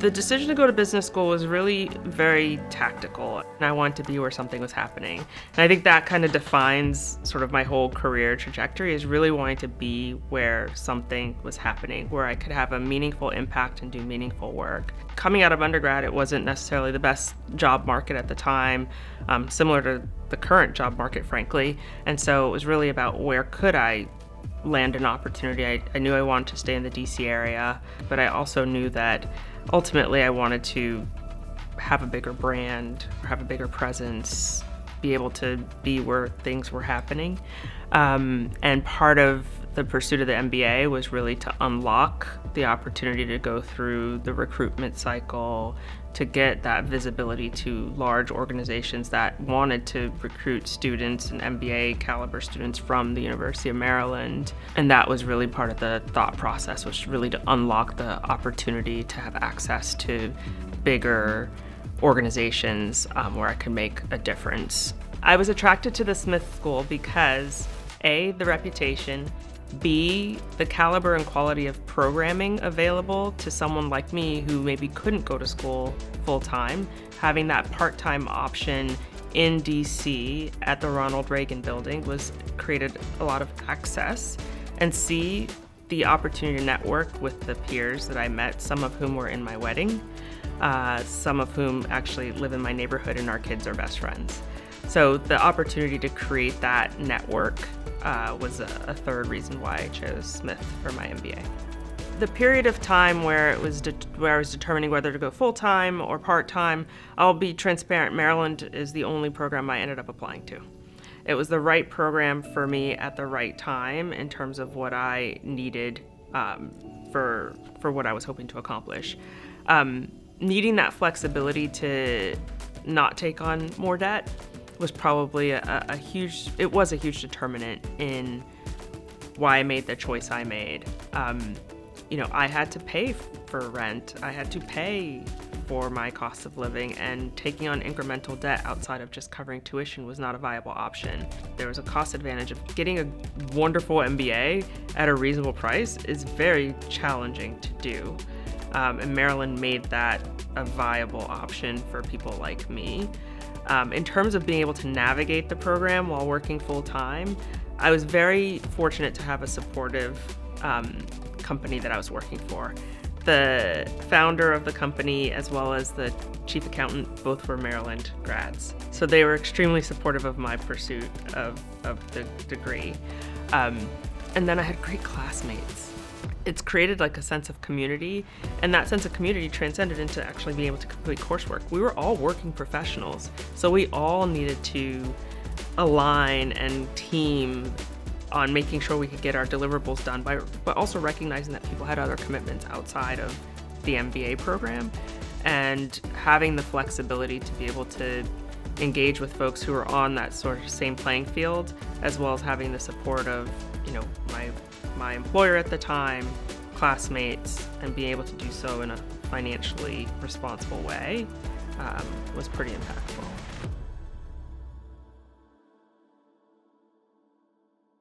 The decision to go to business school was really very tactical, and I wanted to be where something was happening. And I think that kind of defines sort of my whole career trajectory, is really wanting to be where something was happening, where I could have a meaningful impact and do meaningful work. Coming out of undergrad, it wasn't necessarily the best job market at the time, similar to the current job market, frankly. And so it was really about where could I land an opportunity. I knew I wanted to stay in the DC area, but I also knew that ultimately I wanted to have a bigger brand, have a bigger presence, be able to be where things were happening. And part of the pursuit of the MBA was really to unlock the opportunity to go through the recruitment cycle, to get that visibility to large organizations that wanted to recruit students and MBA caliber students from the University of Maryland. And that was really part of the thought process, was really to unlock the opportunity to have access to bigger organizations where I could make a difference. I was attracted to the Smith School because A, the reputation, B, the caliber and quality of programming available to someone like me who maybe couldn't go to school full-time. Having that part-time option in DC at the Ronald Reagan building created a lot of access. And C, the opportunity to network with the peers that I met, some of whom were in my wedding, some of whom actually live in my neighborhood, and our kids are best friends. So the opportunity to create that network was a third reason why I chose Smith for my MBA. The period of time where I was determining whether to go full-time or part-time, I'll be transparent, Maryland is the only program I ended up applying to. It was the right program for me at the right time in terms of what I needed for what I was hoping to accomplish. Needing that flexibility to not take on more debt was probably a huge determinant in why I made the choice I made. I had to pay for rent. I had to pay for my cost of living, and taking on incremental debt outside of just covering tuition was not a viable option. There was a cost advantage of getting a wonderful MBA at a reasonable price is very challenging to do. And Maryland made that a viable option for people like me. In terms of being able to navigate the program while working full-time, I was very fortunate to have a supportive company that I was working for. The founder of the company, as well as the chief accountant, both were Maryland grads. So they were extremely supportive of my pursuit of the degree. And then I had great classmates. It's created like a sense of community, and that sense of community transcended into actually being able to complete coursework. We were all working professionals, so we all needed to align and team on making sure we could get our deliverables done, but also recognizing that people had other commitments outside of the MBA program, and having the flexibility to be able to engage with folks who are on that sort of same playing field, as well as having the support of, my employer at the time, classmates, and being able to do so in a financially responsible way was pretty impactful.